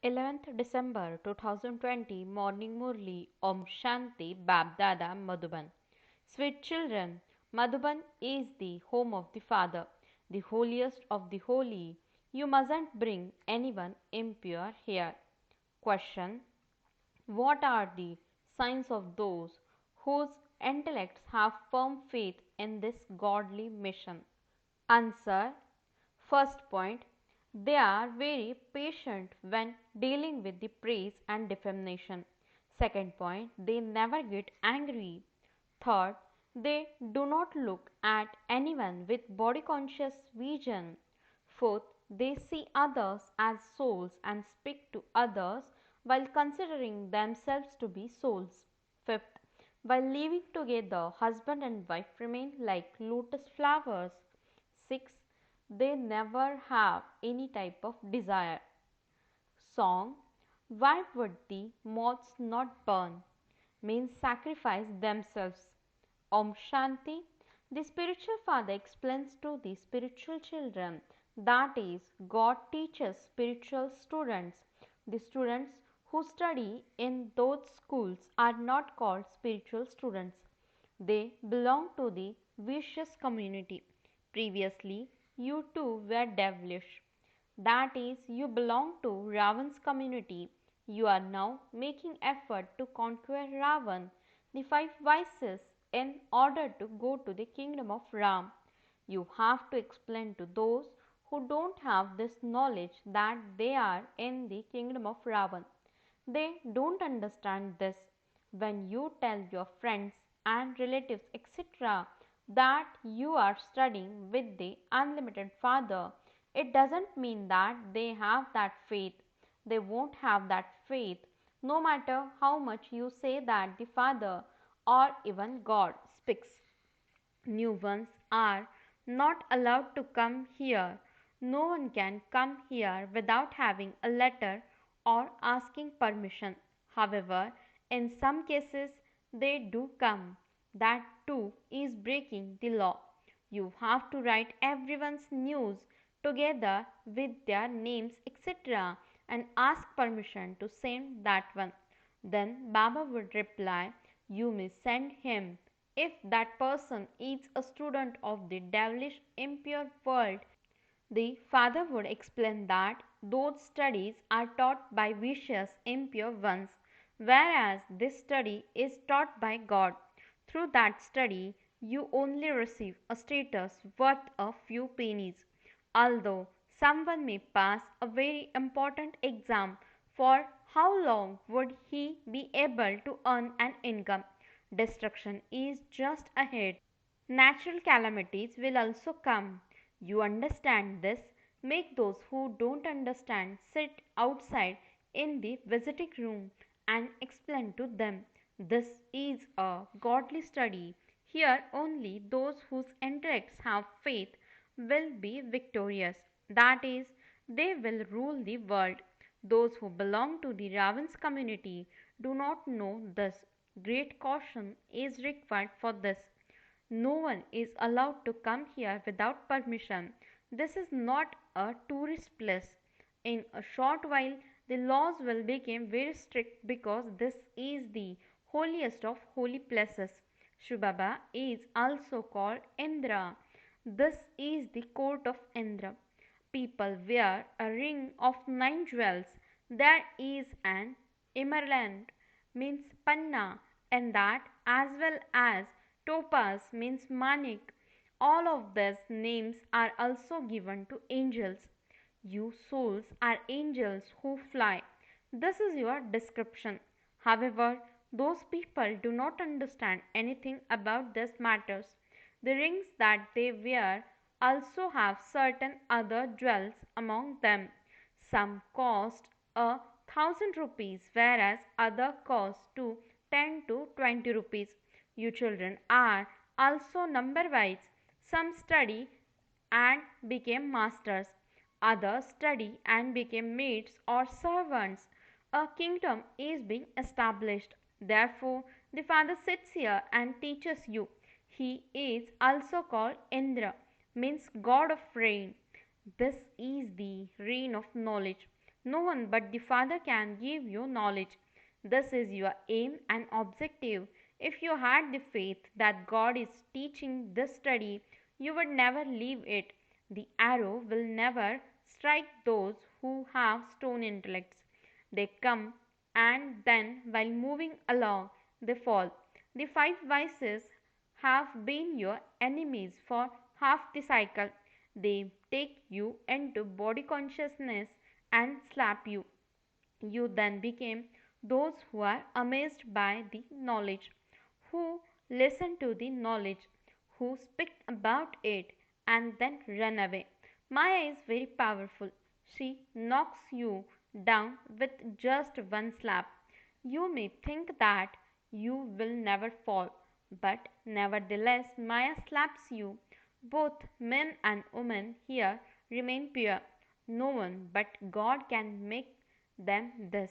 11th December 2020 Morning Murli Om Shanti BapDada Madhuban. Sweet children, Madhuban is the home of the Father, the holiest of the holy. You mustn't bring anyone impure here. Question: what are the signs of those whose intellects have firm faith in this godly mission? Answer: first point, they are very patient when dealing with the praise and defamation. Second point, they never get angry. Third, they do not look at anyone with body conscious vision. Fourth, they see others as souls and speak to others while considering themselves to be souls. Fifth, while living together, husband and wife remain like lotus flowers. Sixth, they never have any type of desire. Song: why would the moths not burn? Means sacrifice themselves. Om Shanti. The spiritual father explains to the spiritual children, that is, God teaches spiritual students. The students who study in those schools are not called spiritual students. They belong to the vicious community. Previously, you too were devilish. That is, you belong to Ravan's community. You are now making effort to conquer Ravan, the five vices, in order to go to the kingdom of Ram. You have to explain to those who don't have this knowledge that they are in the kingdom of Ravan. They don't understand this. When you tell your friends and relatives, etc., that you are studying with the unlimited Father, it doesn't mean that they have that faith. They won't have that faith no matter how much you say that the Father or even God speaks. New ones are not allowed to come here. No one can come here without having a letter or asking permission. However, in some cases they do come. That too is breaking the law. You have to write everyone's news together with their names, etc., and ask permission to send that one. Then Baba would reply, you may send him. If that person is a student of the devilish impure world, the father would explain that those studies are taught by vicious impure ones, whereas this study is taught by God. Through that study, you only receive a status worth a few pennies. Although someone may pass a very important exam, for how long would he be able to earn an income? Destruction is just ahead. Natural calamities will also come. You understand this. Make those who don't understand sit outside in the visiting room and explain to them. This is a godly study. Here only those whose intellects have faith will be victorious. That is, they will rule the world. Those who belong to the Ravan's community do not know this. Great caution is required for this. No one is allowed to come here without permission. This is not a tourist place. In a short while, the laws will become very strict because this is the holiest of holy places. Shivbaba is also called Indra. This is the court of Indra. People wear a ring of 9 jewels. There is an emerald means panna and that, as well as topaz means manik. All of these names are also given to angels. You souls are angels who fly. This is your description. However, those people do not understand anything about these matters. The rings that they wear also have certain other jewels among them. Some cost a 1,000 rupees, whereas other cost to 10 to 20 rupees. You children are also number wise. Some study and became masters. Others study and became maids or servants. A kingdom is being established. Therefore, the Father sits here and teaches you. He is also called Indra, means God of rain. This is the rain of knowledge. No one but the Father can give you knowledge. This is your aim and objective. If you had the faith that God is teaching this study, you would never leave it. The arrow will never strike those who have stone intellects. They come and then, while moving along, they fall. The five vices have been your enemies for half the cycle. They take you into body consciousness and slap you. You then became those who are amazed by the knowledge, who listen to the knowledge, who speak about it and then run away. Maya is very powerful. She knocks you down with just one slap. You may think that you will never fall, but nevertheless Maya slaps you. Both men and women here remain pure. No one but God can make them this.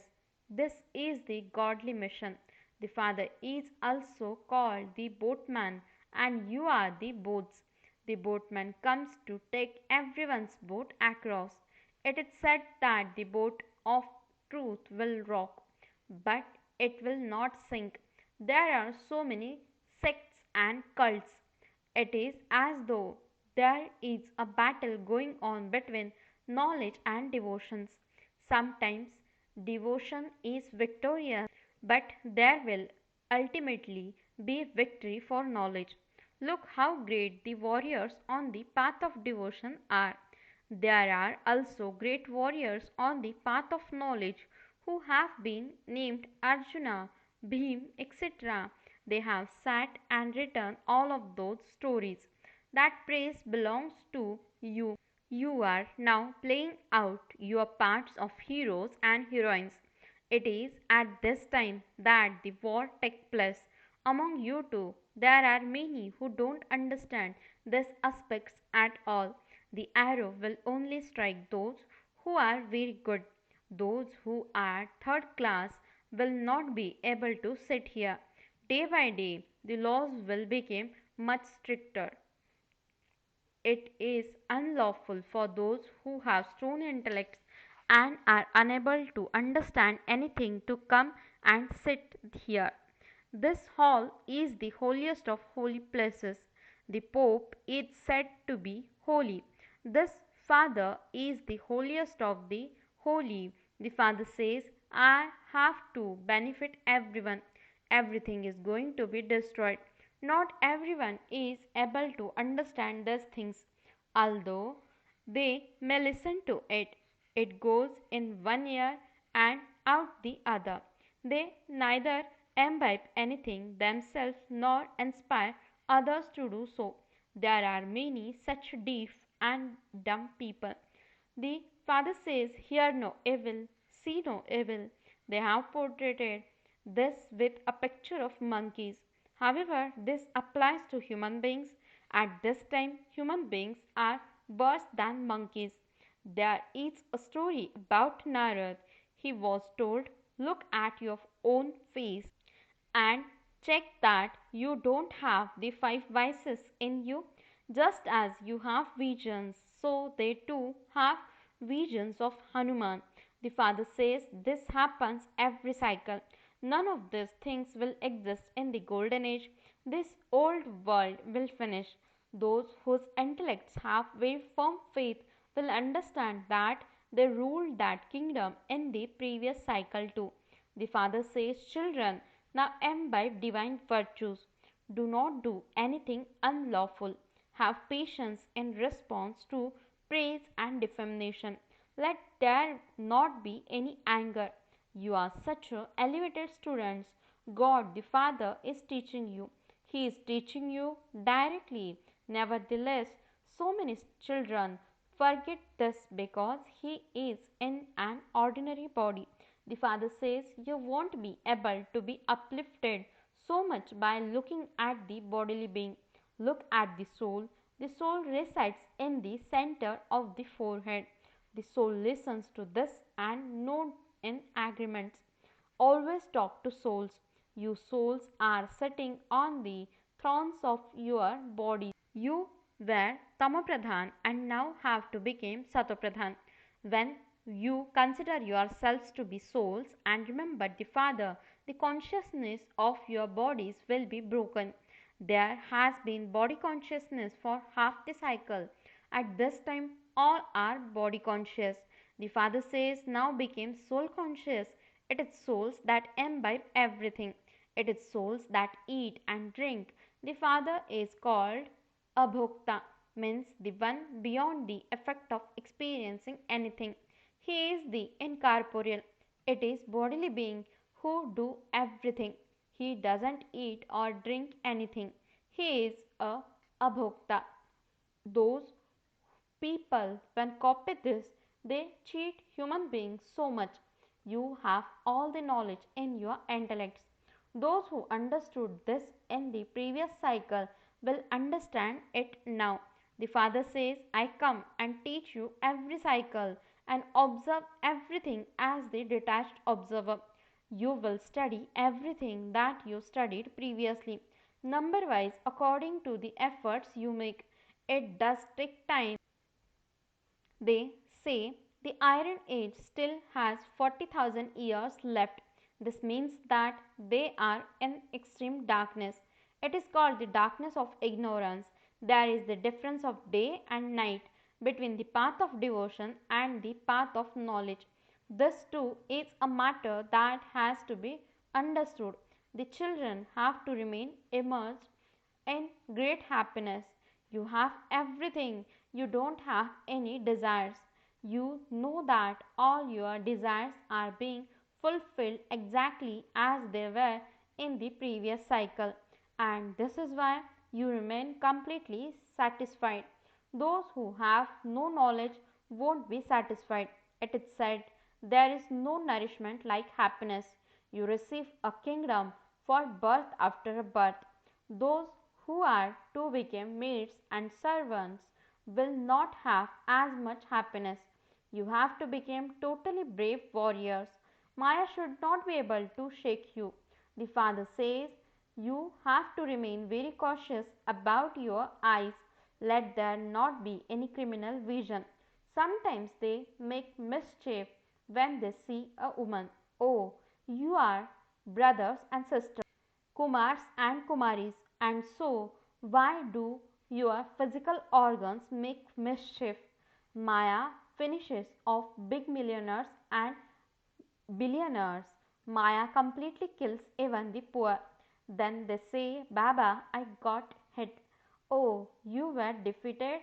This is the godly mission. The Father is also called the boatman, and you are the boats. The boatman comes to take everyone's boat across. It is said that the boat of truth will rock, but it will not sink. There are so many sects and cults. It is as though there is a battle going on between knowledge and devotions. Sometimes devotion is victorious, but there will ultimately be victory for knowledge. Look how great the warriors on the path of devotion are. There are also great warriors on the path of knowledge who have been named Arjuna, Bhim, etc. They have sat and written all of those stories. That praise belongs to you. You are now playing out your parts of heroes and heroines. It is at this time that the war takes place. Among you two, there are many who don't understand these aspects at all. The arrow will only strike those who are very good. Those who are third class will not be able to sit here. Day by day, the laws will become much stricter. It is unlawful for those who have stone intellects and are unable to understand anything to come and sit here. This hall is the holiest of holy places. The Pope is said to be holy. This Father is the holiest of the holy. The Father says, I have to benefit everyone. Everything is going to be destroyed. Not everyone is able to understand these things, although they may listen to it. It goes in one ear and out the other. They neither imbibe anything themselves nor inspire others to do so. There are many such deaf and dumb people. The Father says, hear no evil, see no evil. They have portrayed this with a picture of monkeys. However, this applies to human beings. At this time, human beings are worse than monkeys. There is a story about Narad. He was told, look at your own face and check that you don't have the five vices in you. Just as you have visions, so they too have visions of Hanuman. The Father says this happens every cycle. None of these things will exist in the golden age. This old world will finish. Those whose intellects have very firm faith will understand that they ruled that kingdom in the previous cycle too. The Father says, children, now imbibe divine virtues. Do not do anything unlawful. Have patience in response to praise and defamation. Let there not be any anger. You are such elevated students. God the Father is teaching you. He is teaching you directly. Nevertheless, so many children forget this because he is in an ordinary body. The Father says you won't be able to be uplifted so much by looking at the bodily being. Look at the soul. The soul resides in the center of the forehead. The soul listens to this and nods in agreements. Always talk to souls. You souls are sitting on the thrones of your bodies. You were Tamapradhan and now have to become Satopradhan. When You consider yourselves to be souls and remember the Father. The consciousness of your bodies will be broken. There has been body consciousness for half the cycle. At this time, all are body conscious. The Father says, now became soul conscious. It is souls that imbibe everything. It is souls that eat and drink. The Father is called Abhokta, means the one beyond the effect of experiencing anything. He is the incorporeal. It is bodily being who do everything. He doesn't eat or drink anything. He is a abhokta. Those people, when copy this, they cheat human beings so much. You have all the knowledge in your intellects. Those who understood this in the previous cycle will understand it now. The Father says, I come and teach you every cycle and observe everything as the detached observer. You will study everything that you studied previously, number wise according to the efforts you make. It does take time. They say the Iron Age still has 40,000 years left. This means that they are in extreme darkness. It is called the darkness of ignorance. There is the difference of day and night between the path of devotion and the path of knowledge. This too is a matter that has to be understood. The children have to remain immersed in great happiness. You have everything, you don't have any desires. You know that all your desires are being fulfilled exactly as they were in the previous cycle, and this is why you remain completely satisfied. Those who have no knowledge won't be satisfied. It is said, there is no nourishment like happiness. You receive a kingdom for birth after a birth. Those who are to become maids and servants will not have as much happiness. You have to become totally brave warriors. Maya should not be able to shake you. The Father says you have to remain very cautious about your eyes. Let there not be any criminal vision. Sometimes they make mischief when they see a woman. Oh, you are brothers and sisters, Kumars and Kumaris, and so why do your physical organs make mischief? Maya finishes off big millionaires and billionaires. Maya completely kills even the poor. Then they say, Baba, I got hit. Oh, you were defeated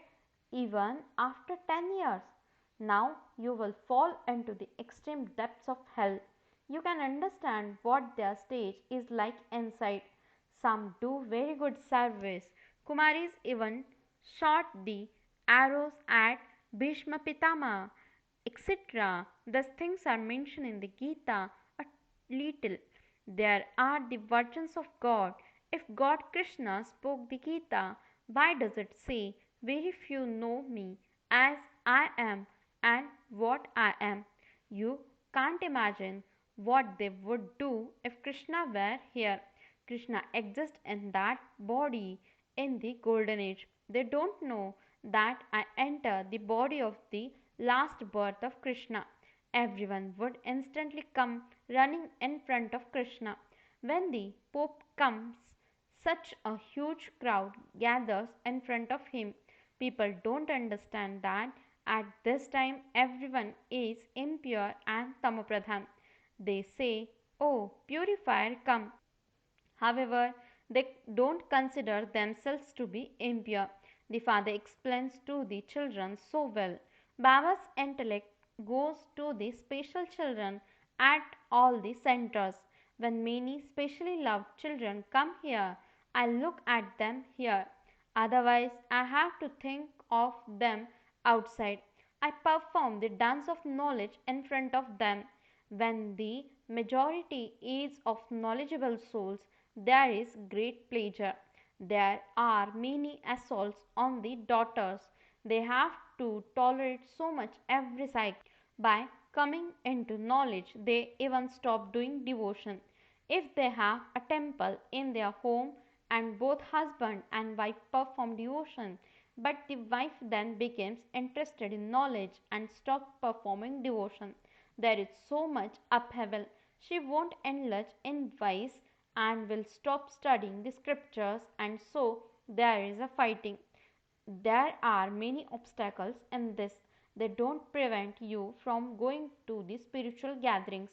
even after 10 years. Now you will fall into the extreme depths of hell. You can understand what their stage is like inside. Some do very good service. Kumaris even shot the arrows at Bhishma Pitama, etc. These things are mentioned in the Gita a little. There are the virgins of God. If God Krishna spoke the Gita, why does it say, very few know me as I am and what I am? You can't imagine what they would do if Krishna were here. Krishna exists in that body in the golden age. They don't know that I enter the body of the last birth of Krishna. Everyone would instantly come running in front of Krishna. When the Pope comes, such a huge crowd gathers in front of him. People don't understand that at this time everyone is impure and tamopradhan. They say, oh, purifier, come. However, they don't consider themselves to be impure. The father explains to the children so well. Baba's intellect goes to the special children at all the centers. When many specially loved children come here, I look at them here. Otherwise, I have to think of them outside. I perform the dance of knowledge in front of them. When the majority is of knowledgeable souls, there is great pleasure. There are many assaults on the daughters. They have to tolerate so much every cycle. By coming into knowledge, they even stop doing devotion. If they have a temple in their home and both husband and wife perform devotion, But the wife then becomes interested in knowledge and stops performing devotion. There is so much upheaval. She won't indulge in vice and will stop studying the scriptures, and so there is a fighting. There are many obstacles in this. They don't prevent you from going to the spiritual gatherings.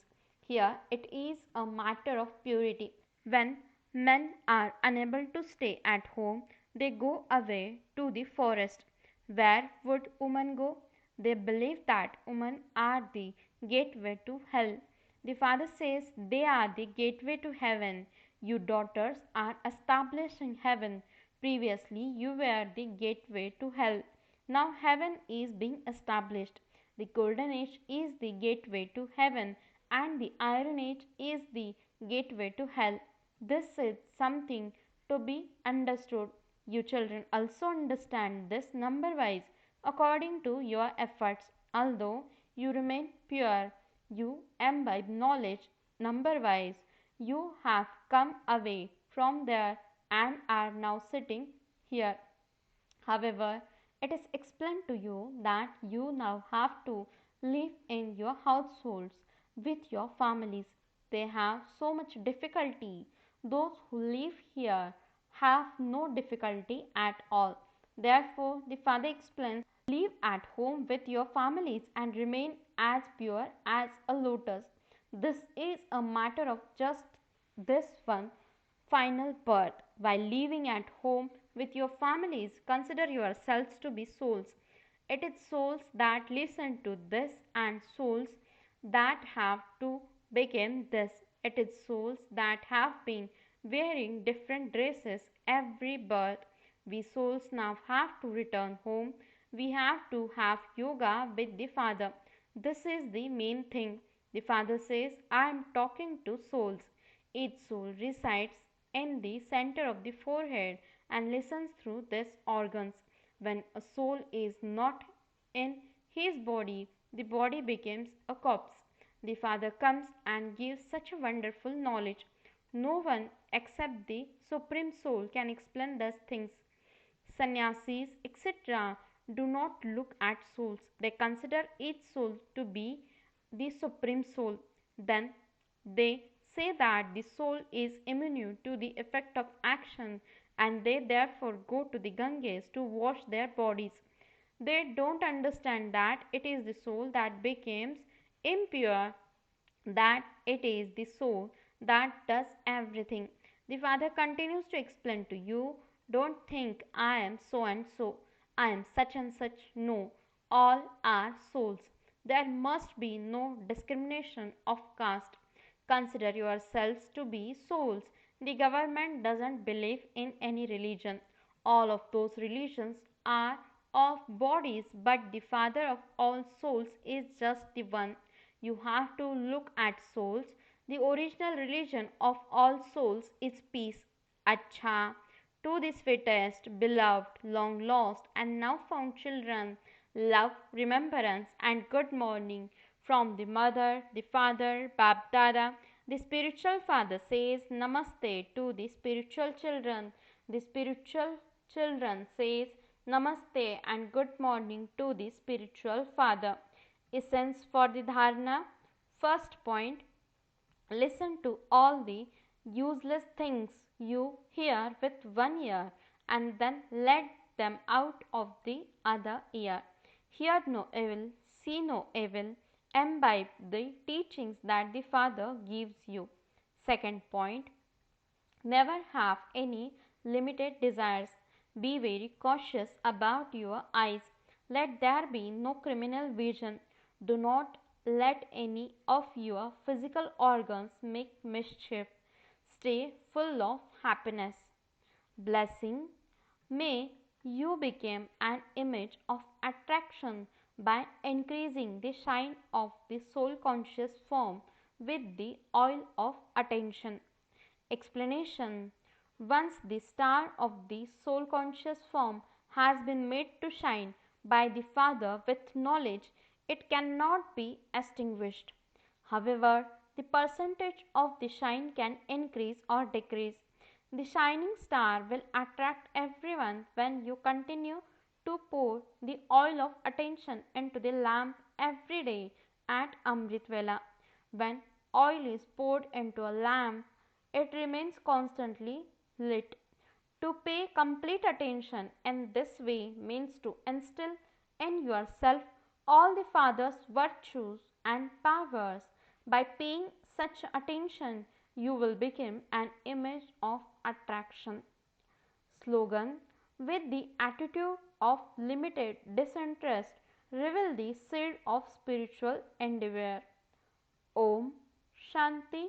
Here it is a matter of purity. When men are unable to stay at home, they go away to the forest. Where would women go? They believe that women are the gateway to hell. The father says they are the gateway to heaven. You daughters are establishing heaven. Previously, you were the gateway to hell. Now, heaven is being established. The golden age is the gateway to heaven, and the iron age is the gateway to hell. This is something to be understood. You children also understand this number wise according to your efforts. Although you remain pure, you imbibe knowledge number wise. You have come away from there and are now sitting here. However, it is explained to you that you now have to live in your households with your families. They have so much difficulty. Those who live here have no difficulty at all. Therefore, the father explains, live at home with your families and remain as pure as a lotus. This is a matter of just this one final birth. While living at home with your families, consider yourselves to be souls. It is souls that listen to this and souls that have to become this. It is souls that have been wearing different dresses every birth. We souls now have to return home. We have to have yoga with the Father. This is the main thing. The Father says, I am talking to souls. Each soul resides in the center of the forehead and listens through these organs. When a soul is not in his body, the body becomes a corpse. The Father comes and gives such a wonderful knowledge. No one except the Supreme Soul can explain these things. Sannyasis, etc., do not look at souls. They consider each soul to be the Supreme Soul. Then they say that the soul is immune to the effect of action and they therefore go to the Ganges to wash their bodies. They don't understand that it is the soul that becomes impure, that it is the soul that does everything. The Father continues to explain to you, don't think I am so and so, I am such and such. No, all are souls. There must be no discrimination of caste. Consider yourselves to be souls. The government doesn't believe in any religion. All of those religions are of bodies, but the Father of all souls is just the one. You have to look at souls. The original religion of all souls is peace. Acha. To the sweetest, beloved, long lost, and now found children, love, remembrance, and good morning from the mother, the father, BapDada. The spiritual father says Namaste to the spiritual children. The spiritual children says Namaste and good morning to the spiritual father. Essence for the dharana. First point, listen to all the useless things you hear with one ear and then let them out of the other ear. Hear no evil, see no evil, imbibe the teachings that the Father gives you. Second point, never have any limited desires. Be very cautious about your eyes. Let there be no criminal vision. Do not let any of your physical organs make mischief. Stay full of happiness. Blessing. May you become an image of attraction by increasing the shine of the soul conscious form with the oil of attention. Explanation. Once the star of the soul conscious form has been made to shine by the Father with knowledge, it cannot be extinguished. However, the percentage of the shine can increase or decrease. The shining star will attract everyone when you continue to pour the oil of attention into the lamp every day at Amrit Vela. When oil is poured into a lamp, it remains constantly lit. To pay complete attention in this way means to instill in yourself all the Father's virtues and powers. By paying such attention, you will become an image of attraction. Slogan: with the attitude of limited disinterest, reveal the seed of spiritual endeavor. Om Shanti